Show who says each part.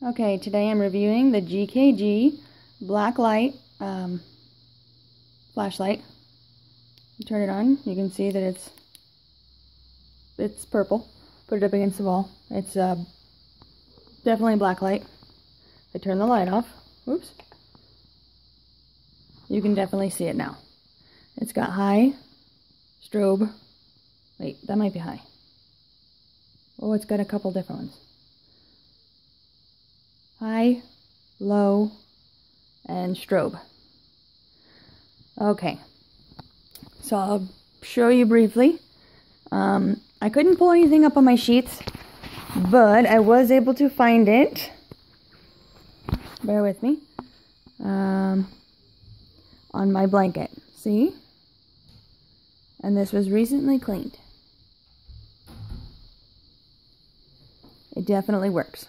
Speaker 1: Okay, today I'm reviewing the GKG black light flashlight. You turn it on, you can see that it's purple. Put it up against the wall. It's definitely black light. I turn the light off. Oops. You can definitely see it now. It's got high, strobe. Wait, that might be high. Oh, it's got a couple different ones. High, low, and strobe. Okay, so I'll show you briefly. I couldn't pull anything up on my sheets, but I was able to find it. Bear with me. On my blanket. See? And this was recently cleaned. It definitely works.